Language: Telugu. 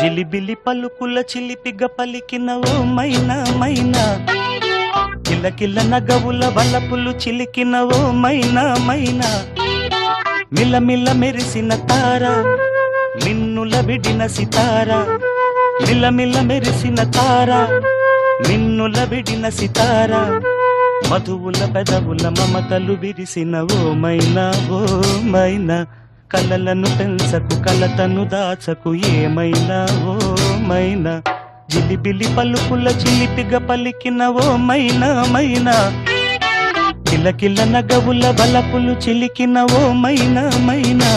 జిలిబిలి పలుకుల చిలిపిగ పలికిన ఓ మైనా మైనా, కిలకిల నగవుల వలపులు చిలికిన ఓ మైనా మైనా, మిలమిల మెరిసిన తార మిన్నుల విడిన సితార, మిలమిల మెరిసిన తార మిన్నుల విడిన సితార, మధువుల పెదవుల మమతలు విరిసిన ఓ మైనా ఓ మైనా, కలలను పెంచకు కలతను దాచకు ఏమైనా ఓ మైనా, జిలిబిలి పలుకుల చిలిపిగ పలికిన ఓ మైనా మైనా, కిలకిల నగవుల బలపులు చిలికిన ఓ మైనా మైనా.